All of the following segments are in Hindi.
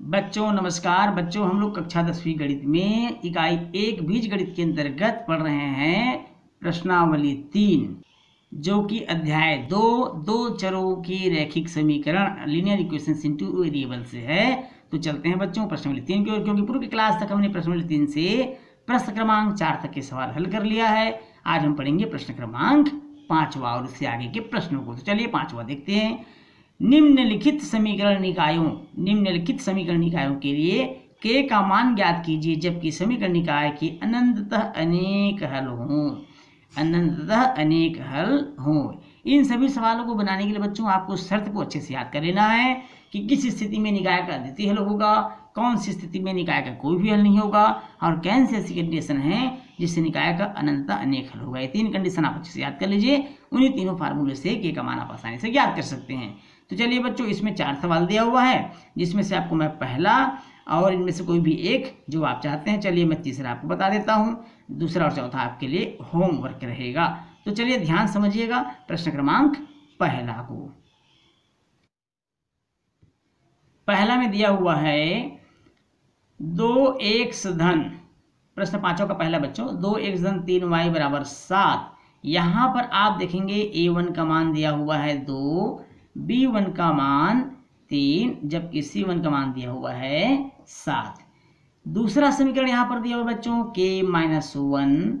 बच्चों नमस्कार। बच्चों हम लोग कक्षा 10वीं गणित में इकाई 1 बीजगणित के अंतर्गत पढ़ रहे हैं प्रश्नावली 3, जो कि अध्याय 2 चरों की रैखिक समीकरण लीनियर इक्वेशंस इनटू वेरिएबल से है। तो चलते हैं बच्चों प्रश्नावली 3 की ओर, क्योंकि पूर्व की क्लास तक हमने प्रश्नावली 3 से प्रश्न क्रमांक 4 तक के सवाल हल कर लिया है। आज हम पढ़ेंगे प्रश्न क्रमांक 5वां और उससे आगे के प्रश्नों को। तो चलिए 5वां देखते हैं। निम्नलिखित समीकरण निकायों के लिए k का मान ज्ञात कीजिए जबकि समीकरण निकाय के अनंततः अनेक हल हों। इन सभी सवालों को बनाने के लिए बच्चों आपको शर्त को अच्छे से याद कर लेना है कि किस स्थिति में निकाय का अद्वितीय हल होगा, कौन सी स्थिति में निकाय का कोई भी हल नहीं होगा, और कौन सी ऐसी कंडीशन है जिससे निकाय का अनंततः अनेक हल होगा। ये 3 कंडीशन आप अच्छे से याद कर लीजिए। उन्हीं तीनों फार्मूले से k का मान आप आसानी से ज्ञात कर सकते हैं। तो चलिए बच्चों, इसमें 4 सवाल दिया हुआ है, जिसमें से आपको मैं पहला और इनमें से कोई भी एक जो आप चाहते हैं, चलिए मैं तीसरा आपको बता देता हूं, दूसरा और चौथा आपके लिए होमवर्क रहेगा। तो चलिए ध्यान समझिएगा प्रश्न क्रमांक पहला को। पहला में दिया हुआ है 2x धन, प्रश्न 5 का पहला बच्चों, 2x धन 3y बराबर 7। यहां पर आप देखेंगे a1 का मान दिया हुआ है 2, b1 का मान 3, जबकि c1 का मान दिया हुआ है 7। दूसरा समीकरण यहां पर दिया हुआ बच्चों k-1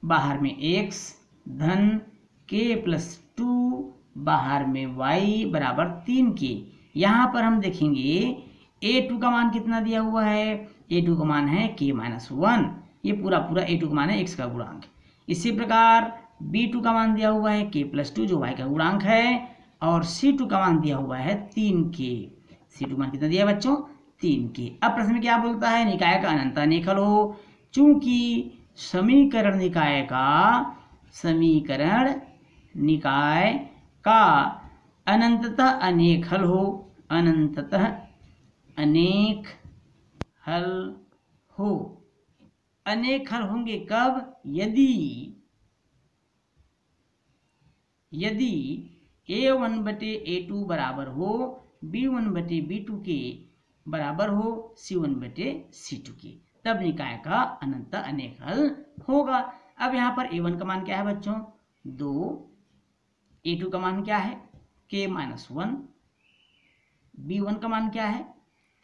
बाहर में x धन k+2 बाहर में y बराबर 3k। यहां पर हम देखेंगे a2 का मान कितना दिया हुआ है, a2 का मान है k-1, ये पूरा a2 का मान है x का गुणांक। इसी प्रकार b2 का मान दिया हुआ है k+2 जो y का गुणांक है, और c2 का मान दिया हुआ है 3k। c2 मान कितना दिया बच्चों, 3k। अब प्रश्न में क्या बोलता है, निकाय का अनंततः अनेक हल हो। चूंकि समीकरण निकाय का अनंततः अनेक हल हो, अनंततः अनेक हल हो। अनेक हल होंगे कब, यदि a1/a2 बराबर हो, b1/b2 के बराबर हो, c1/c2 के, तब निकाय का अनंततः अनेक हल होगा। अब यहाँ पर a1 का मान क्या है बच्चों 2, a2 का मान क्या है k-1, b1 का मान क्या है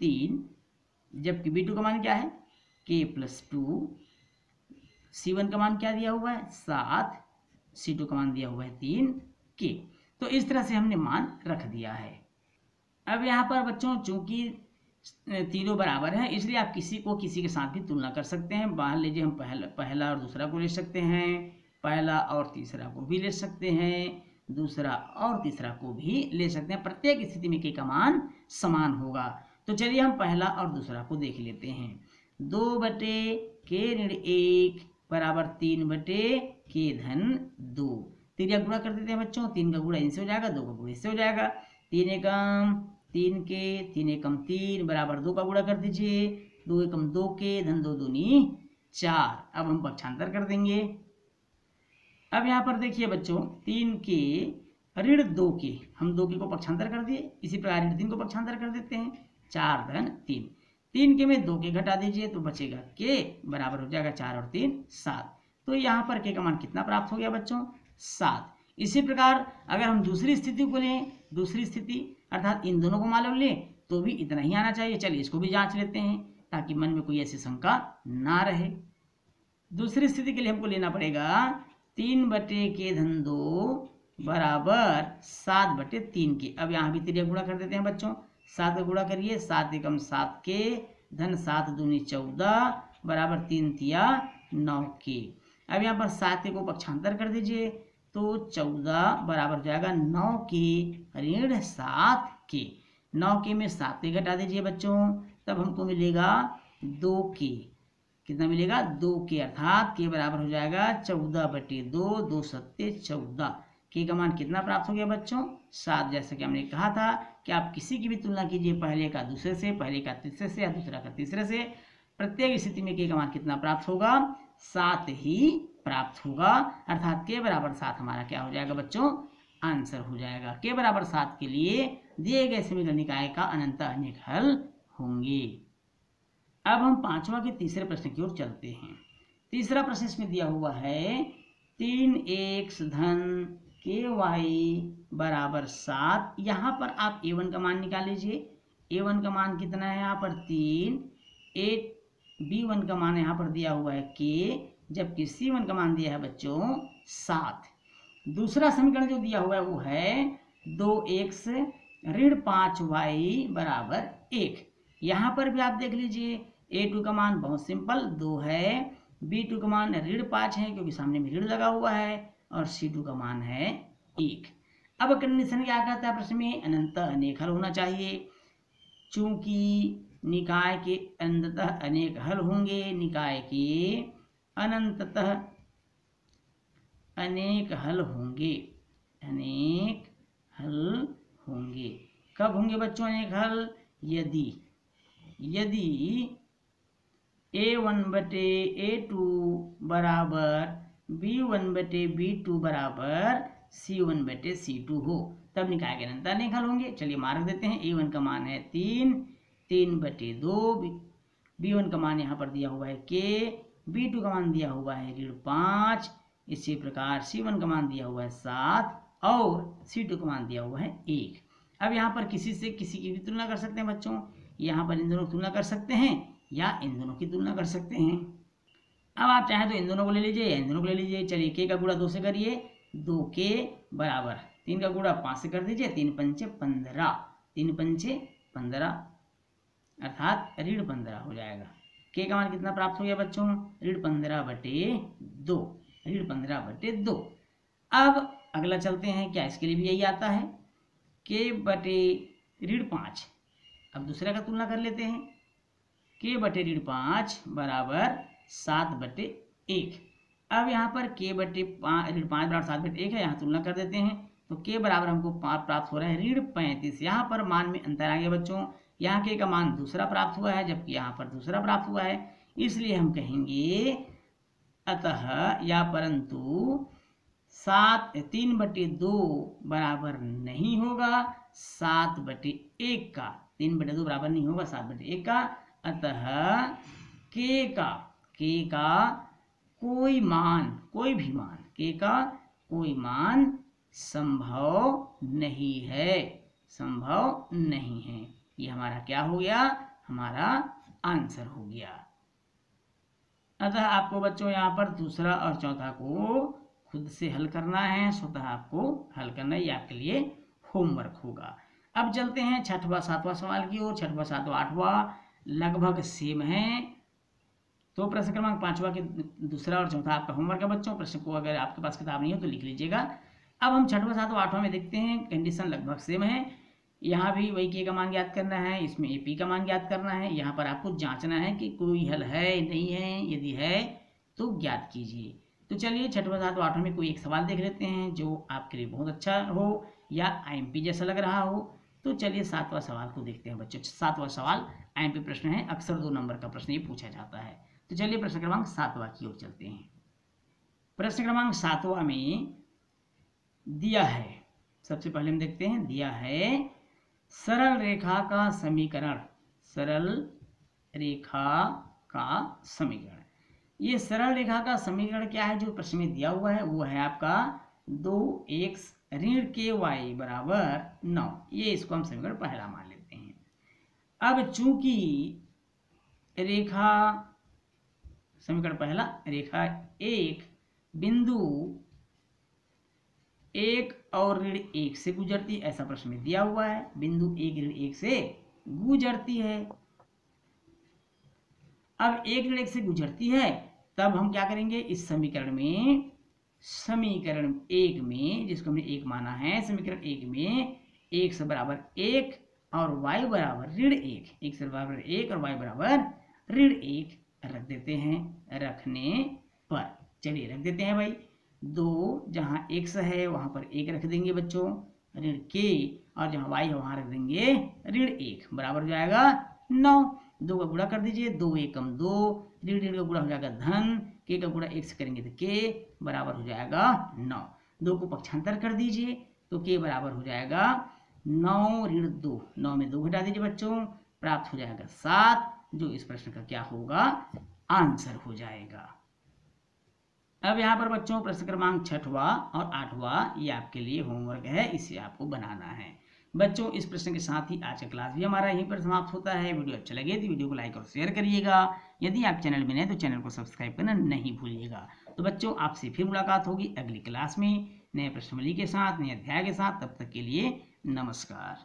3, जबकि b2 का मान क्या है k+2, c1 का मान क्या दिया हुआ है 7, c2 का मान दिया हुआ है 3k। तो इस तरह से हमने मान रख दिया है। अब यहाँ पर बच्चों चूंकि तीनों बराबर है, इसलिए आप किसी के साथ भी तुलना कर सकते हैं। मान लीजिए हम पहला और दूसरा को ले सकते हैं, पहला और तीसरा को भी ले सकते हैं, दूसरा और तीसरा को भी ले सकते हैं। प्रत्येक स्थिति में k का मान समान होगा। तो चलिए हम पहला और दूसरा को देख लेते हैं। 2/k-1 बराबर 3/k-2। 3 का गुणा कर देते हैं बच्चों, 3 का गुणा इनसे हो जाएगा, 2 का गुणा इससे हो जाएगा। 3 एकम 3k, 3 एकम 3 बराबर 2 का गुणा कर दीजिए, 2 एकम 2k धन 2 दूनी 4। अब हम पक्षांतर कर देंगे। अब यहाँ पर देखिए बच्चों 3k ऋण 2k, हम 2k को पक्षांतर कर दिए, इसी प्रकार ऋण 3 को पक्षांतर कर देते हैं, 4 धन 3। 3k में 2k घटा दीजिए तो बचेगा k बराबर हो जाएगा 4 और 3 7। तो यहाँ पर k का मान कितना प्राप्त हो गया बच्चों 7। इसी प्रकार अगर हम दूसरी स्थिति को लें, दूसरी स्थिति अर्थात इन दोनों को मालूम लें तो भी इतना ही आना चाहिए। चलिए इसको भी जांच लेते हैं ताकि मन में कोई ऐसी शंका ना रहे। दूसरी स्थिति के लिए हमको लेना पड़ेगा 3/k-2 बराबर 7/3k। अब यहाँ भी 3 गुणा कर देते हैं बच्चों, 7 का गुणा करिए, 7 एकम 7k धन 7 दूनी 14 बराबर 3 तिया 9k। अब यहाँ पर 7 को पक्षांतर कर दीजिए तो 14 बराबर हो जाएगा 9k ऋण 7k। 9k में 7 के घटा दीजिए बच्चों, तब हमको मिलेगा 2k। कितना मिलेगा 2k, अर्थात k बराबर हो जाएगा 14/2, 2 सत्ते 14। k का मान कितना प्राप्त हो गया बच्चों 7। जैसा कि हमने कहा था कि आप किसी की भी तुलना कीजिए, पहले का दूसरे से, पहले का तीसरे से या दूसरा का तीसरे से, प्रत्येक स्थिति में k का मान कितना प्राप्त होगा 7 ही प्राप्त होगा, अर्थात k बराबर 7 हमारा क्या हो जाएगा बच्चों आंसर हो जाएगा। k बराबर 7 के लिए दिए गए समीकरण निकाय का अनंततः अनेक हल होंगे। अब हम पांचवा के तीसरे प्रश्न की ओर चलते हैं। तीसरा प्रश्न इसमें दिया हुआ है 3x धन ky बराबर 7। यहाँ पर आप a1 का मान निकाल लीजिए। a1 का मान कितना है यहाँ पर 3, b1 का मान यहाँ पर दिया हुआ है k, जबकि c1 का मान दिया है बच्चों 7। दूसरा समीकरण जो दिया हुआ है वो है 2x ऋण 5y बराबर 1। यहाँ पर भी आप देख लीजिए a2 का मान बहुत सिंपल 2 है, b2 का मान ऋण 5 है क्योंकि सामने में ऋण लगा हुआ है, और c2 का मान है 1। अब कंडीशन क्या कहता है प्रश्न में, अनंत अनेक हल होना चाहिए। चूंकि निकाय के अनंततः अनेक हल होंगे, निकाय के अनंततः अनेक हल होंगे, अनेक हल होंगे। कब होंगे बच्चों अनेक हल? यदि a1 बटे a2 बराबर b1 बटे b2 बराबर c1 बटे c2 हो, तब निकाय के अनंत अनेक हल होंगे। चलिए मार्क देते हैं। a1 का मान है 3 बटे 2, b1 का मान यहाँ पर दिया हुआ है k, b2 का मान दिया हुआ है ऋण 5, इसी प्रकार c1 का मान दिया हुआ है 7 और c2 का मान दिया हुआ है 1। अब यहाँ पर किसी से किसी की भी तुलना कर सकते हैं बच्चों। यहाँ पर इन दोनों की तुलना कर सकते हैं या इन दोनों की तुलना कर सकते हैं। अब आप चाहें तो इन दोनों को ले लीजिए या इन दोनों को ले लीजिए। चलिए k का गुणा 2 से करिए, 2k बराबर 3 का गुणा 5 से कर दीजिए, 3 पंचे 15, 3 पंचे 15 अर्थात ऋण 15 हो जाएगा। k का मान कितना प्राप्त हो गया बच्चों? ऋण 15 बटे 2, ऋण 15 बटे 2। अब अगला चलते हैं, क्या इसके लिए भी यही आता है? k बटे ऋण 5। अब दूसरे का तुलना कर लेते हैं। k बटे ऋण 5 बराबर 7 बटे 1। अब यहाँ पर k बटे ऋण 5 बराबर 7 बटे 1 है, यहाँ तुलना कर देते हैं तो k बराबर हमको प्राप्त हो रहा है ऋण 35। यहाँ पर मान में अंतर आ गया बच्चों, यहाँ k का मान दूसरा प्राप्त हुआ है जबकि यहाँ पर दूसरा प्राप्त हुआ है, इसलिए हम कहेंगे अतः या परंतु 3 बटे 2 बराबर नहीं होगा 7 बटे 1 का। 3 बटे 2 बराबर नहीं होगा 7 बटे 1 का। अतः k का कोई मान, कोई भी मान, k का कोई मान संभव नहीं है, संभव नहीं है। ये हमारा क्या हो गया? हमारा आंसर हो गया। अतः आपको बच्चों यहाँ पर दूसरा और चौथा को खुद से हल करना है, स्वतः आपको हल करना है, ये आपके लिए होमवर्क होगा। अब चलते हैं छठवां सातवां सवाल की ओर। छठवां सातवां आठवां लगभग सेम है, तो प्रश्न क्रमांक 5वां के दूसरा और चौथा आपका होमवर्क है बच्चों। प्रश्न को अगर आपके पास किताब नहीं हो तो लिख लीजिएगा। अब हम छठवां सातवां आठवां में देखते हैं, कंडीशन लगभग सेम है। यहाँ भी वही k का मान ज्ञात करना है, इसमें p का मान ज्ञात करना है। यहाँ पर आपको जांचना है कि कोई हल है नहीं है, यदि है तो ज्ञात कीजिए। तो चलिए छठवां सातवां आठवां में कोई एक सवाल देख लेते हैं जो आपके लिए बहुत अच्छा हो या IMP जैसा लग रहा हो। तो चलिए सातवां सवाल को देखते हैं बच्चों। सातवां सवाल IMP प्रश्न है, अक्सर 2 नंबर का प्रश्न ये पूछा जाता है। तो चलिए प्रश्न क्रमांक 7वां की ओर चलते हैं। प्रश्न क्रमांक 7वां में दिया है, सबसे पहले हम देखते हैं, दिया है सरल रेखा का समीकरण। सरल रेखा का समीकरण, ये सरल रेखा का समीकरण क्या है जो प्रश्न में दिया हुआ है? वो है आपका 2x ऋण ky बराबर 9। ये इसको हम समीकरण पहला मान लेते हैं। अब चूंकि रेखा, समीकरण पहला, रेखा 1 बिंदु 1 और ऋण 1 से गुजरती है, ऐसा प्रश्न में दिया हुआ है। बिंदु 1 ऋण 1 से गुजरती है। अब 1 ऋण 1 से गुजरती है, तब हम क्या करेंगे? इस समीकरण में, समीकरण 1 में जिसको हमने 1 माना है, समीकरण 1 में x बराबर 1 और y बराबर ऋण 1, x बराबर 1 और y बराबर ऋण 1 रख देते हैं। रखने पर चलिए रख देते हैं भाई, 2 जहाँ x है वहां पर 1 रख देंगे बच्चों, ऋण k, और जहाँ y है वहां रख देंगे ऋण 1, बराबर हो जाएगा 9। 2 का गुणा कर दीजिए, 2 एकम 2, ऋण ऋण का गुणा हो जाएगा धन, k का गुणा 1 से करेंगे तो k बराबर हो जाएगा 9। 2 को पक्षांतर कर दीजिए तो k बराबर हो जाएगा 9 ऋण 2, 9 में 2 घटा दीजिए बच्चों, प्राप्त हो जाएगा 7, जो इस प्रश्न का क्या होगा, आंसर हो जाएगा। अब यहाँ पर बच्चों प्रश्न क्रमांक 6वां और 8वां ये आपके लिए होमवर्क है, इसे आपको बनाना है। बच्चों इस प्रश्न के साथ ही आज का क्लास भी हमारा यहीं पर समाप्त होता है। वीडियो अच्छा लगे तो वीडियो को लाइक और शेयर करिएगा। यदि आप चैनल में नए तो चैनल को सब्सक्राइब करना नहीं भूलिएगा। तो बच्चों आपसे फिर मुलाकात होगी अगली क्लास में नए प्रश्नावली के साथ, नए अध्याय के साथ। तब तक के लिए नमस्कार।